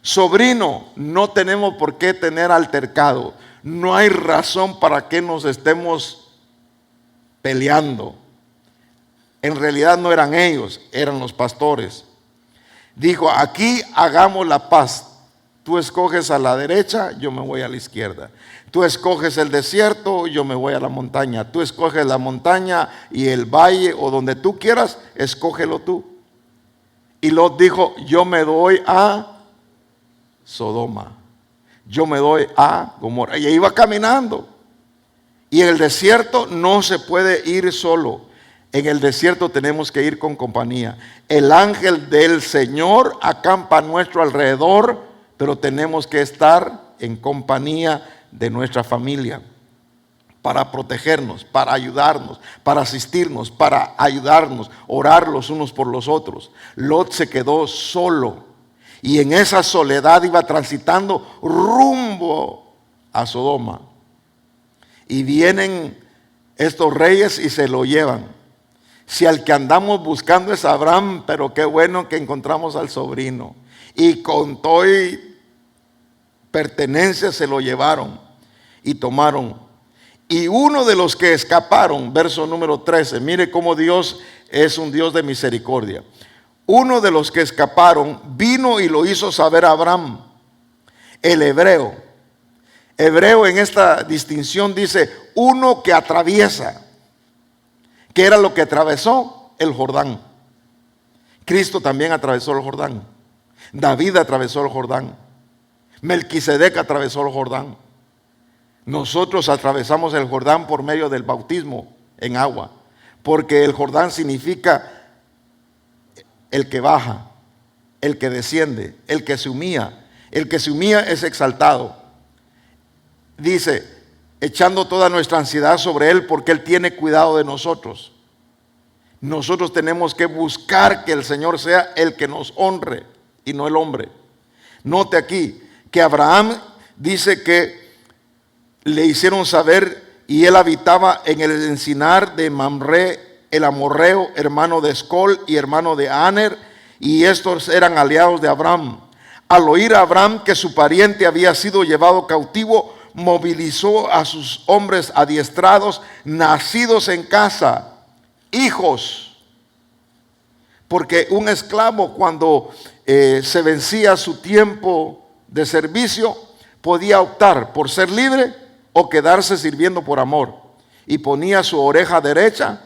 Sobrino, no tenemos por qué tener altercado. No hay razón para que nos estemos peleando. En realidad no eran ellos, eran los pastores. Dijo, aquí hagamos la paz. Tú escoges a la derecha, yo me voy a la izquierda. Tú escoges el desierto, yo me voy a la montaña. Tú escoges la montaña y el valle, o donde tú quieras, escógelo tú. Y Lot dijo, yo me doy a Sodoma, yo me doy a Gomorra. Y iba caminando. Y en el desierto no se puede ir solo. En el desierto tenemos que ir con compañía. El ángel del Señor acampa a nuestro alrededor, pero tenemos que estar en compañía de nuestra familia para protegernos, para ayudarnos, para asistirnos, para ayudarnos, orar los unos por los otros. Lot se quedó solo y en esa soledad iba transitando rumbo a Sodoma. Y vienen estos reyes y se lo llevan. Si al que andamos buscando es Abraham, pero qué bueno que encontramos al sobrino. Y con todo y pertenencia se lo llevaron y tomaron. Y uno de los que escaparon, verso número 13, mire cómo Dios es un Dios de misericordia. Uno de los que escaparon vino y lo hizo saber a Abraham, el hebreo. Hebreo en esta distinción dice uno que atraviesa. ¿Qué era lo que atravesó? El Jordán. Cristo también atravesó el Jordán. David atravesó el Jordán. Melquisedec atravesó el Jordán. Nosotros atravesamos el Jordán por medio del bautismo en agua, porque el Jordán significa el que baja, el que desciende, el que se humilla. El que se humilla es exaltado. Dice, echando toda nuestra ansiedad sobre Él, porque Él tiene cuidado de nosotros. Nosotros tenemos que buscar que el Señor sea el que nos honre y no el hombre. Note aquí que Abraham dice que le hicieron saber, y él habitaba en el encinar de Mamre, el amorreo, hermano de Escol y hermano de Aner, y estos eran aliados de Abraham. Al oír a Abraham que su pariente había sido llevado cautivo, movilizó a sus hombres adiestrados, nacidos en casa, hijos. Porque un esclavo, cuando se vencía su tiempo de servicio, podía optar por ser libre o quedarse sirviendo por amor. Y ponía su oreja derecha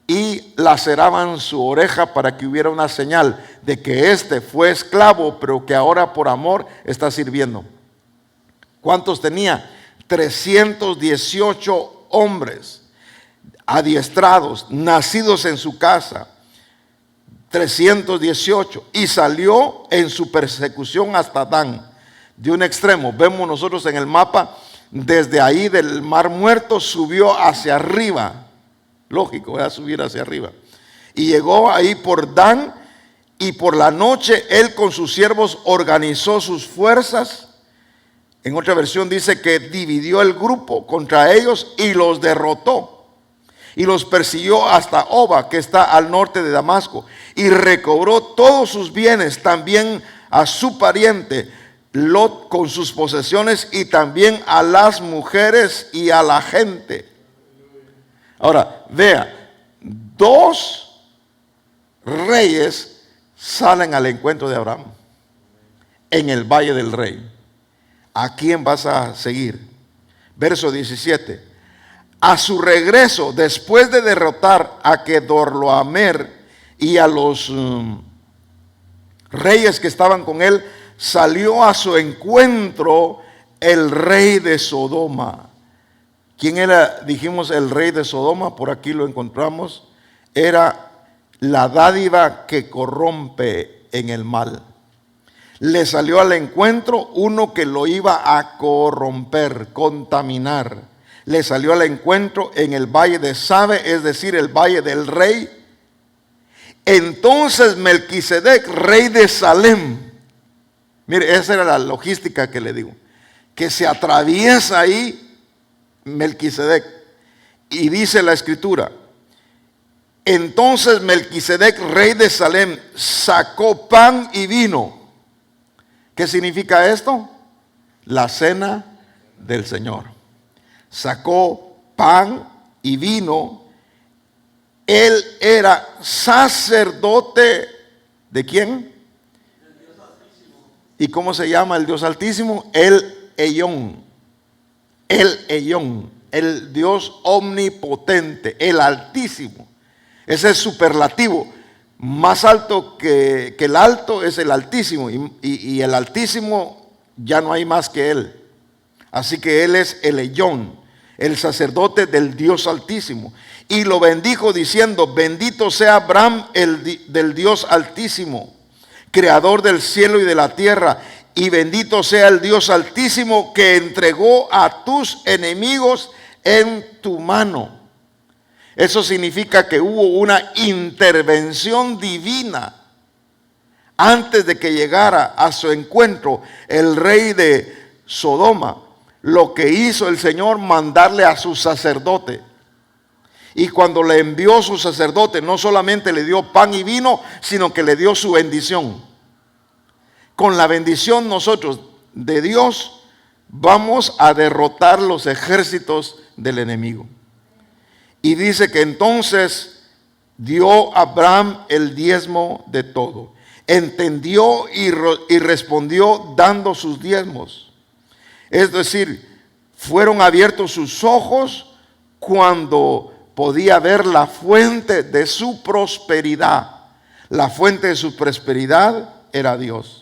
y laceraban su oreja para que hubiera una señal de que éste fue esclavo, pero que ahora por amor está sirviendo. ¿Cuántos tenía? 318 hombres adiestrados, nacidos en su casa. 318. Y salió en su persecución hasta Dan. De un extremo, vemos nosotros en el mapa, desde ahí del Mar Muerto subió hacia arriba. Lógico, voy a subir hacia arriba. Y llegó ahí por Dan, y por la noche él con sus siervos organizó sus fuerzas. En otra versión dice que dividió el grupo contra ellos y los derrotó. Y los persiguió hasta Oba, que está al norte de Damasco, y recobró todos sus bienes, también a su pariente Lot con sus posesiones, y también a las mujeres y a la gente. Ahora, vea, dos reyes salen al encuentro de Abraham en el Valle del Rey. ¿A quién vas a seguir? Verso 17. A su regreso, después de derrotar a Kedorlaomer y a los reyes que estaban con él, salió a su encuentro el rey de Sodoma. ¿Quién era? Dijimos el rey de Sodoma, por aquí lo encontramos. Era la dádiva que corrompe en el mal. Le salió al encuentro uno que lo iba a corromper, contaminar. Le salió al encuentro en el valle de Sabe, es decir, el valle del rey. Entonces Melquisedec, rey de Salem, mire, esa era la logística que le digo, que se atraviesa ahí Melquisedec, y dice la escritura: entonces Melquisedec, rey de Salem, sacó pan y vino. ¿Qué significa esto? La cena del Señor. Sacó pan y vino. Él era sacerdote ¿de quién? ¿Y cómo se llama el Dios Altísimo? El Eyón. El Eyón, el Dios omnipotente, el Altísimo. Ese es superlativo. Más alto que el alto es el Altísimo. Y el Altísimo ya no hay más que Él. Así que Él es el Eyón, el sacerdote del Dios Altísimo. Y lo bendijo diciendo: bendito sea Abraham del Dios Altísimo, creador del cielo y de la tierra. Y bendito sea el Dios Altísimo que entregó a tus enemigos en tu mano. Eso significa que hubo una intervención divina antes de que llegara a su encuentro el rey de Sodoma. Lo que hizo el Señor, mandarle a su sacerdote. Y cuando le envió su sacerdote, no solamente le dio pan y vino, sino que le dio su bendición. Con la bendición nosotros de Dios vamos a derrotar los ejércitos del enemigo. Y dice que entonces dio a Abraham el diezmo de todo. Entendió y respondió dando sus diezmos. Es decir, fueron abiertos sus ojos cuando podía ver la fuente de su prosperidad. La fuente de su prosperidad era Dios.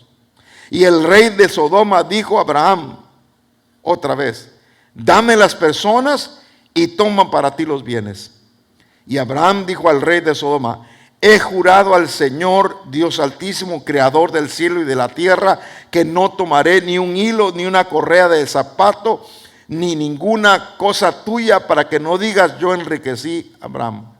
Y el rey de Sodoma dijo a Abraham otra vez: dame las personas y toma para ti los bienes. Y Abraham dijo al rey de Sodoma: he jurado al Señor Dios Altísimo, creador del cielo y de la tierra, que no tomaré ni un hilo, ni una correa de zapato, ni ninguna cosa tuya, para que no digas: yo enriquecí a Abraham.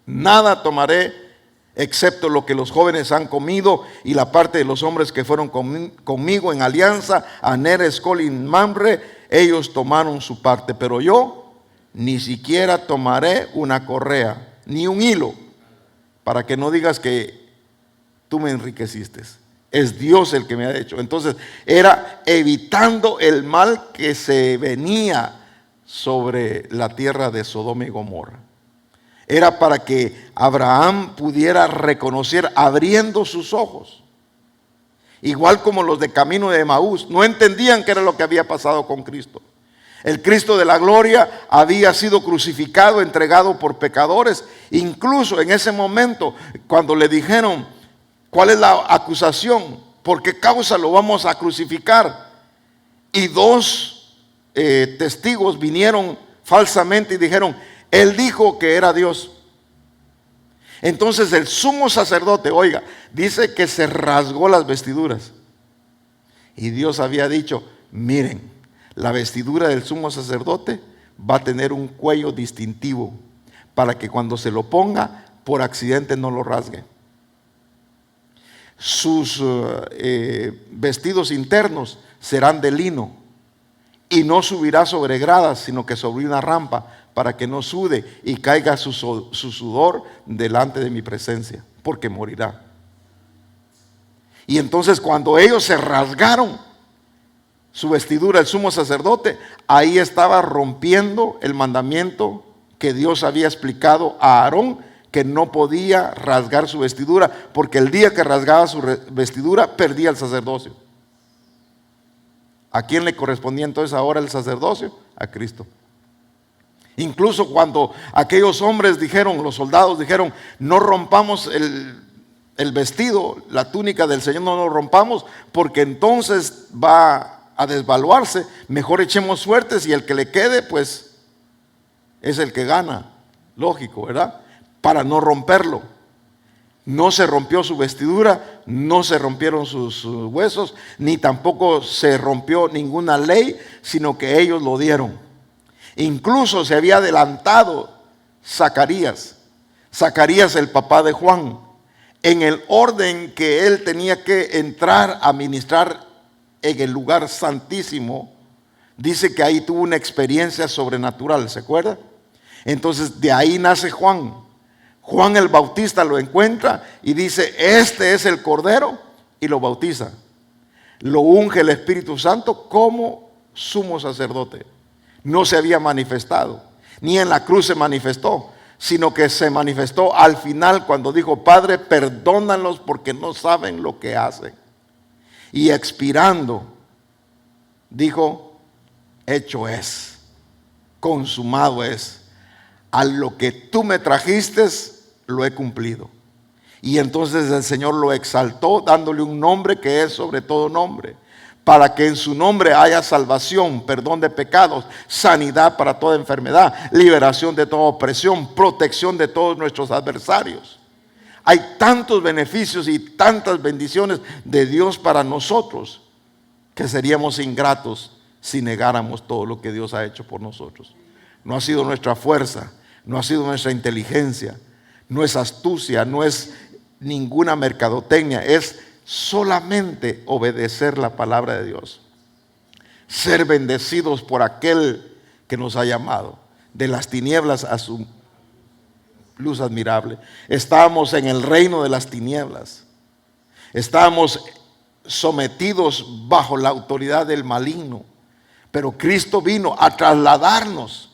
Nada tomaré excepto lo que los jóvenes han comido y la parte de los hombres que fueron conmigo en alianza, Aner, Escol y Mamre, ellos tomaron su parte, pero yo ni siquiera tomaré una correa, ni un hilo, para que no digas que tú me enriqueciste. Es Dios el que me ha hecho. Entonces era evitando el mal que se venía sobre la tierra de Sodoma y Gomorra. Era para que Abraham pudiera reconocer, abriendo sus ojos. Igual como los de camino de Emaús, no entendían qué era lo que había pasado con Cristo. El Cristo de la gloria había sido crucificado, entregado por pecadores. Incluso en ese momento, cuando le dijeron: ¿cuál es la acusación? ¿Por qué causa lo vamos a crucificar? Y dos testigos vinieron falsamente y dijeron: él dijo que era Dios. Entonces el sumo sacerdote, oiga, dice que se rasgó las vestiduras. Y Dios había dicho: miren, la vestidura del sumo sacerdote va a tener un cuello distintivo, para que cuando se lo ponga, por accidente no lo rasgue. Sus vestidos internos serán de lino, y no subirá sobre gradas, sino que sobre una rampa, para que no sude y caiga su sudor delante de mi presencia, porque morirá. Y entonces cuando ellos se rasgaron su vestidura, el sumo sacerdote, ahí estaba rompiendo el mandamiento que Dios había explicado a Aarón que no podía rasgar su vestidura, porque el día que rasgaba su vestidura perdía el sacerdocio. ¿A quién le correspondía entonces ahora el sacerdocio? A Cristo. Incluso cuando aquellos hombres dijeron, los soldados dijeron, no rompamos el vestido, la túnica del Señor, no lo rompamos, porque entonces va a desvaluarse, mejor echemos suertes y el que le quede pues es el que gana, lógico, ¿verdad? Para no romperlo. No se rompió su vestidura, no se rompieron sus huesos, ni tampoco se rompió ninguna ley, sino que ellos lo dieron. Incluso se había adelantado Zacarías, el papá de Juan, en el orden que él tenía que entrar a ministrar en el lugar santísimo. Dice que ahí tuvo una experiencia sobrenatural, ¿se acuerda? Entonces de ahí nace Juan. Juan el Bautista lo encuentra y dice, este es el Cordero, y lo bautiza. Lo unge el Espíritu Santo como sumo sacerdote. No se había manifestado, ni en la cruz se manifestó, sino que se manifestó al final cuando dijo, Padre, perdónalos porque no saben lo que hacen. Y expirando, dijo, hecho es, consumado es. A lo que tú me trajiste, lo he cumplido. Y entonces el Señor lo exaltó, dándole un nombre que es sobre todo nombre, para que en su nombre haya salvación, perdón de pecados, sanidad para toda enfermedad, liberación de toda opresión, protección de todos nuestros adversarios. Hay tantos beneficios y tantas bendiciones de Dios para nosotros que seríamos ingratos si negáramos todo lo que Dios ha hecho por nosotros. No ha sido nuestra fuerza, no ha sido nuestra inteligencia, no es astucia, no es ninguna mercadotecnia, es solamente obedecer la palabra de Dios. Ser bendecidos por aquel que nos ha llamado de las tinieblas a su luz admirable. Estábamos en el reino de las tinieblas. Estábamos sometidos bajo la autoridad del maligno. Pero Cristo vino a trasladarnos.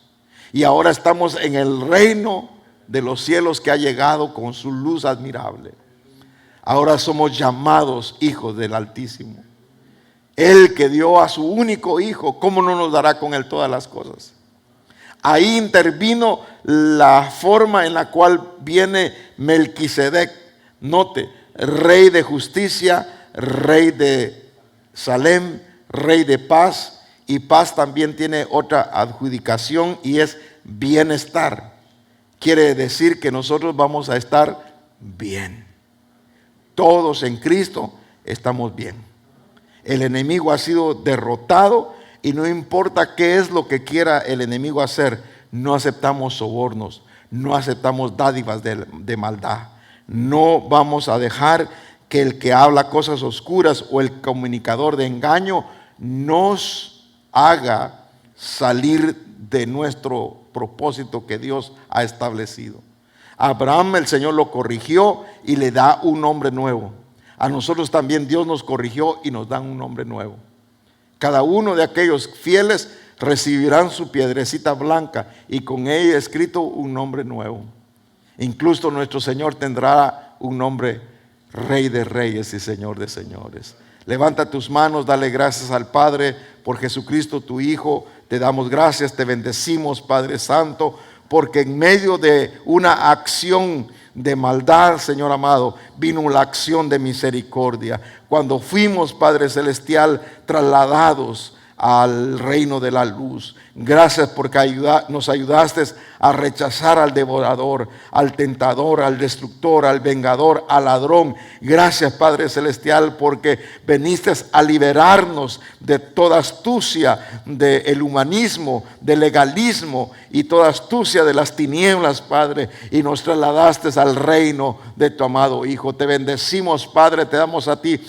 Y ahora estamos en el reino de los cielos que ha llegado con su luz admirable. Ahora somos llamados hijos del Altísimo. Él que dio a su único hijo, ¿cómo no nos dará con él todas las cosas? Ahí intervino la forma en la cual viene Melquisedec. Note, rey de justicia, rey de Salem, rey de paz. Y paz también tiene otra adjudicación y es bienestar. Quiere decir que nosotros vamos a estar bien. Todos en Cristo estamos bien. El enemigo ha sido derrotado y no importa qué es lo que quiera el enemigo hacer, no aceptamos sobornos, no aceptamos dádivas de maldad. No vamos a dejar que el que habla cosas oscuras o el comunicador de engaño nos haga salir de nuestro propósito que Dios ha establecido. A Abraham el Señor lo corrigió y le da un nombre nuevo. A nosotros también Dios nos corrigió y nos da un nombre nuevo. Cada uno de aquellos fieles recibirán su piedrecita blanca y con ella escrito un nombre nuevo. Incluso nuestro Señor tendrá un nombre, Rey de Reyes y Señor de Señores. Levanta tus manos, dale gracias al Padre por Jesucristo tu Hijo. Te damos gracias, te bendecimos, Padre Santo, porque en medio de una acción de maldad, Señor amado, vino la acción de misericordia. Cuando fuimos, Padre Celestial, trasladados al reino de la luz. Gracias porque nos ayudaste a rechazar al devorador, al tentador, al destructor, al vengador, al ladrón. Gracias, Padre Celestial, porque veniste a liberarnos de toda astucia del humanismo, del legalismo y toda astucia de las tinieblas, Padre, y nos trasladaste al reino de tu amado Hijo. Te bendecimos, Padre, te damos a ti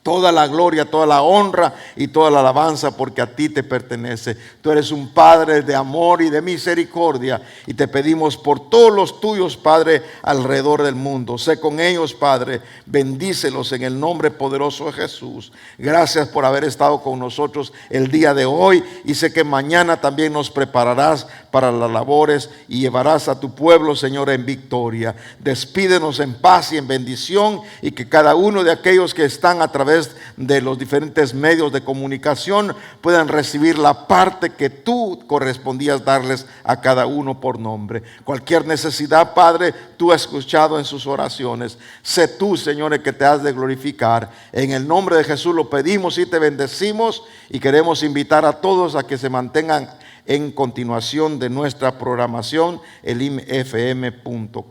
toda la gloria, toda la honra y toda la alabanza, porque a ti te pertenece. Tú eres un Padre de amor y de misericordia, y te pedimos por todos los tuyos, Padre, alrededor del mundo. Sé con ellos, Padre, bendícelos en el nombre poderoso de Jesús. Gracias por haber estado con nosotros el día de hoy, y sé que mañana también nos prepararás para las labores y llevarás a tu pueblo, Señor, en victoria. Despídenos en paz y en bendición, y que cada uno de aquellos que están a través de los diferentes medios de comunicación puedan recibir la parte que tú correspondías darles a cada uno por nombre. Cualquier necesidad, Padre, tú has escuchado en sus oraciones. Sé tú, Señor, el que te has de glorificar. En el nombre de Jesús lo pedimos y te bendecimos, y queremos invitar a todos a que se mantengan en continuación de nuestra programación, elimfm.com.